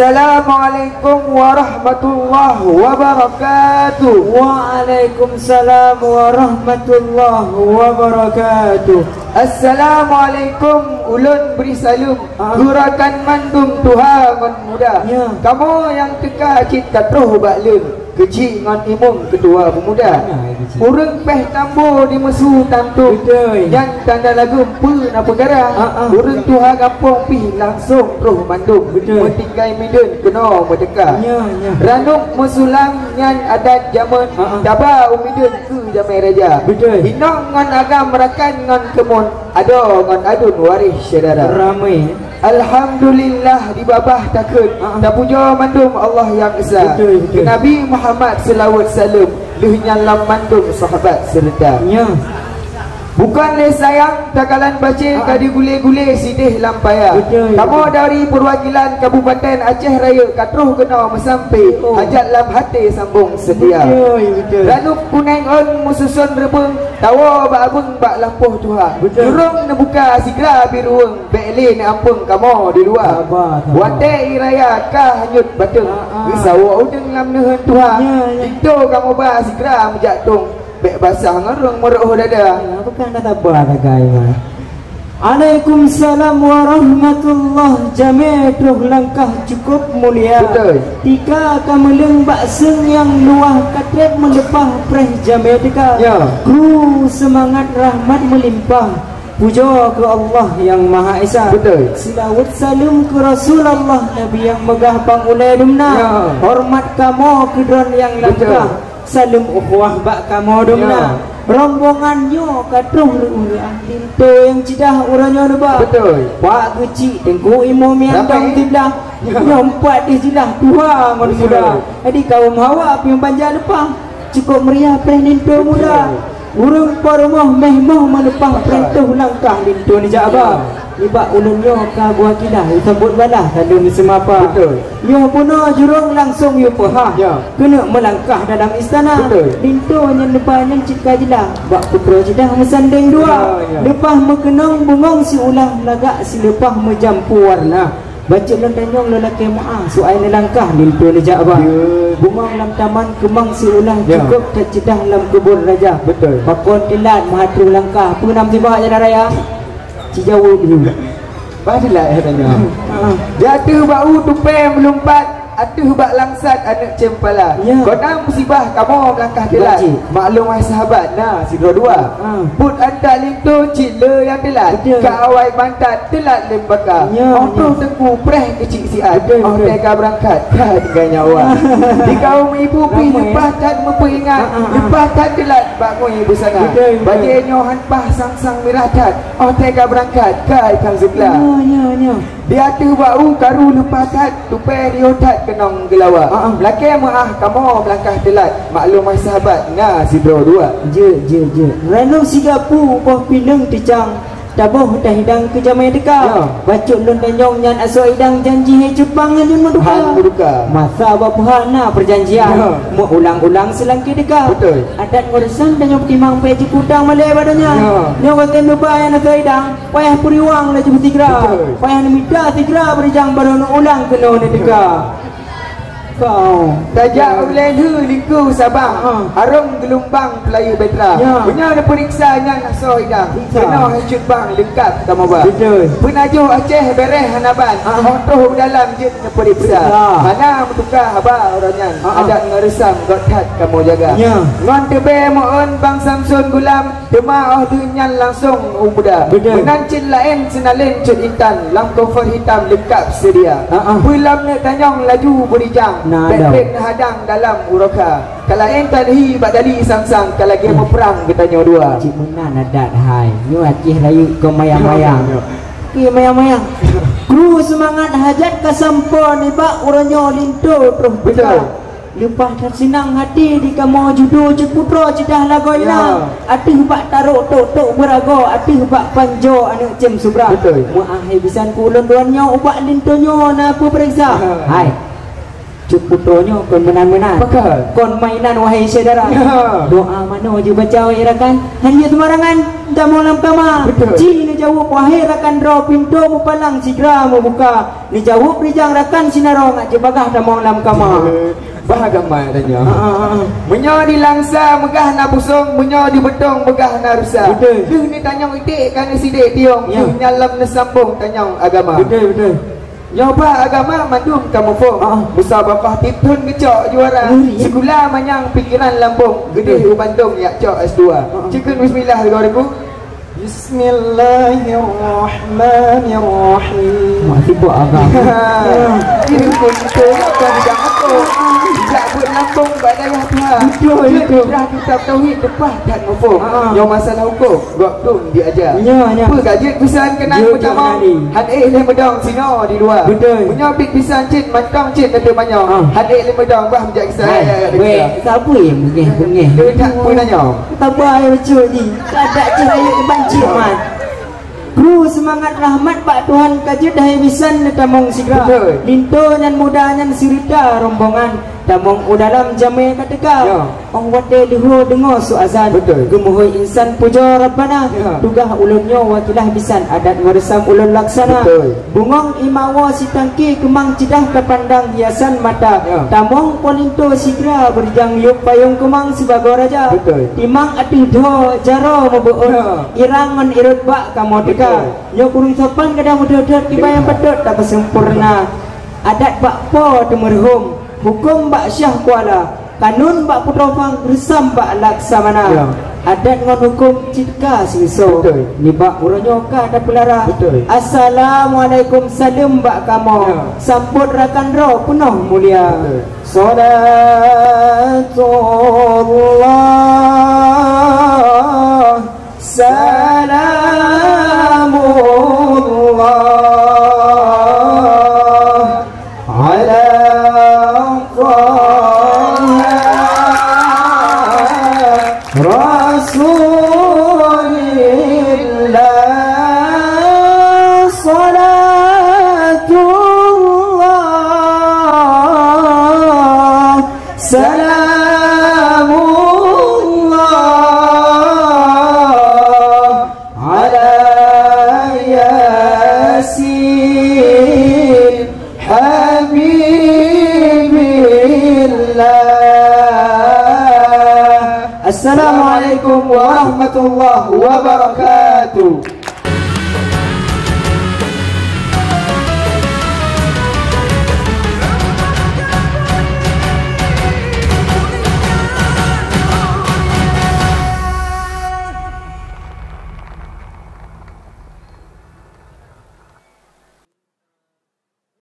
Assalamualaikum warahmatullahi wabarakatuh. Waalaikumsalam warahmatullahi wabarakatuh. Assalamualaikum, ulun beri salum gurakan mandum Tuhan ngon muda. Kamu yang teka kita terus baklun kecil ngon imum ketua pemuda. Urang peh tambo di mesu tantu yang tanda lagu pun apa garang. Urang Tuhan kampung pi langsung terus mandum tinggai midun kena merdeka. Ranuk musulang nyan adat zaman daba umidun ke zaman raja. Hinong ngon agam merakan ngon kemun ado ngon adun waris saudara. Ramai. Alhamdulillah di babah takut tak puja mandum Allah yang esa. Nabi Muhammad selawat salam luh nyalam mandum sahabat serta. Bukan le sayang takalan baca kadi gule-gule sidih lampaya. Kamu dari perwakilan Kabupaten Aceh Raya katruh kena mesampai hajat lam hati sambung setia. Ranuk kuneng on mususun rebung tawa bak abung bak lampuh Tuhan. Jurung nebuka sigra biruung bekli ne ampung kamu di luar. Wate iraya ka hanyut batung. Risawa udeng lam nehen Tuhan. Itu kamu bak sigra menjatung. Bek basah ngerung meruh dada. Bukan dah tabah tak gaya. Waalaikumsalam warahmatullahi jami' langkah cukup mulia. Tika kameleng bakseng yang luah katrep melepah preh jami' tika. Kru semangat rahmat melimpah. Puja ke Allah yang Maha Esa. Selawat salam ke Rasulullah Nabi yang megah pangulai dumna. Hormat kamu ke dron yang langkah. Salam ukhuwah bak kamu domna. Rombongannya katruh urang linto yang cidah urangnya ba. Pak kecil tengku imam yang dong tiblah. Nyompat di jilah tua ngon muda. Jadi kaum hawa piung banjar lepah. Cukup meriah preh linto muda. Urang parumah mehmah melepah prentuh langkah linto ni jaba. Ibak ulunnya ka buah kilah sambut balah kalau semapa. Yo puno jurung langsung yo pahah. Kena melangkah dalam istana. Linto yang depan yang cika jelah. Bak putra jedah mesanding dua. Lepas mekenong bungong si ulah lagak si lepah menjampu warna. Baca lantanyong lelaki maah soal langkah linto lejak ba. Bungong lam taman kemang si ulah cukup tercedah lam kebun raja. Pakon tilat mahatru langkah penam tiba jalan raya. Cijawu dulu. Badilah tanya. Jatuh bau tupai melompat. Atuh bak langsat anak cempala. Kau musibah kamu melangkah telat. Maklum wahai sahabat. Nah si dua-dua. Put anda lintu cila yang telat. Kawai bantat telat lembaka. Orang tengku preh kecil siat. Orang tega berangkat kah tinggal nyawa. Di kaum ibu pi lepas tak memperingat. Lepas tak telat bangun ibu sana. Bagiannya hanpah sang-sang merah tat. Orang tega berangkat kah ikan zukla. Dia tu bau karu lepas tat. Tupai riotat kenong gelawak. Laki maah kamu melangkah telat. Maklum wahai sahabat. Nah si dua-dua. Je. Ranu sigapu boh pineng ticang. Tabuh dah hidang ke jamai deka. Bacuk lun tanyong nyan aso hidang janji hei cupang nyan menduka. Masa bapuhana perjanjian. Mu ulang-ulang selangki deka. Adat ngoresan tanyong timang peji kudang malai badannya. Nyong katen lupa yang aso hidang. Payah puriwang lah jemput tigra. Payah nimida tigra berjang baru ulang kena deka. Kau tajak ulehu liku Sabang. Harum gelombang pelayu betra. Punya ada periksa yang naso hidang. Kena hacut bang lengkap kamu ba. Penajuh Aceh bereh hanaban. Hontoh dalam jet periksa. Mana bertukar haba orangnya. Ada ngeresam gotat kamu jaga. Ngon tebe mohon bang Samsun Gulam. Demah tu nyan langsung umuda. Menancin lain senalin cut intan. Lam cover hitam lengkap sedia. Pulam nak tanyong laju berijang. Backpack hadang dalam uroka. Kalau enta hi badali sang-sang kalau dia berperang katanya dua. Cik menan adat hai. Nyu Aceh Raya ke mayang-mayang. Ki mayang-mayang. Kru semangat hajat ka sampon ni bak uranyo linto terus betul. Lepas tersenang hati di kamu judo ceputra cedah lagoina. Atih bak taruk tok-tok berago, atih bak panjo anak cem subra. Mu ahai bisan ku ulun duannya ubak lintonyo na aku periksa. Hai. cuk putronya kon benar-benar kon mainan wahai saudara. Doa mana je baca wahai rakan, hanya semarangan tak mau lam kama. Cini jawab wahai rakan ro pintu mu palang segera mu buka. Ni jawab rijang rakan sinarong aje bagah tak mau lam kama. Bahagama tanya. Menyo di langsa megah na busung, menyo di bedong megah na rusa. Duh ni tanyong itik kan sidik tiong, duh nyalam na sambung tanyong agama. Betul. Nyoba agama mandum kamu fo. Besar bapah tipun kecok juara. Sekolah manyang pikiran Lampung, gede Bandung ya cok S2. Cikun bismillah 2000. Bismillahirrahmanirrahim. Masih buat agama. Ini pun kita kan tidak aku. Tak buat Lampung badai apa. Betul. Dah kitab tauhid depan dan ngofo. Yang masalah hukum waktu diajar. Apa gajet pisan kenang pertama. Hadis le medong sino di luar. Betul. Punya big pisan cit matang cit ada banyak. Hadis le medong bah menjak kisah. Weh, siapa yang bengeh? Dia tak pun nanya. Tak baik betul ni. Tak ada cahaya kebancik man. Kru semangat rahmat Pak Tuhan kajut dah bisan tamong sigra. Linto dan muda dan sirita rombongan. Tamong udalam jamai kateka. Ong wate liho dengo su azan. Gemuhoi insan puja Rabbana. Tugah ulunnya wakilah bisan adat meresam ulun laksana. Bungong imawa si tangki kemang cidah kepandang hiasan mata. Tamong polinto sigra berjang yuk payung kemang sebagai raja. Timang atuh do jaro mabuun. Irangan irut bak kamodeka. Yo kurung sopan kadang mudah-mudah kibayang pedot tak sempurna. Adat bakpo demerhum. Hukum bak syah kuala, kanun bak putrofang resam bak laksamana. Adat ngon hukum cika siso. Ni bak uronyo ka ada pelara. Assalamualaikum salam bak kamo. Samput rakan ro penuh mulia. Salatullah salamullah ala Rasulillah salatullah salamullah ala yasin habibillah. Assalamualaikum warahmatullahi wabarakatuh.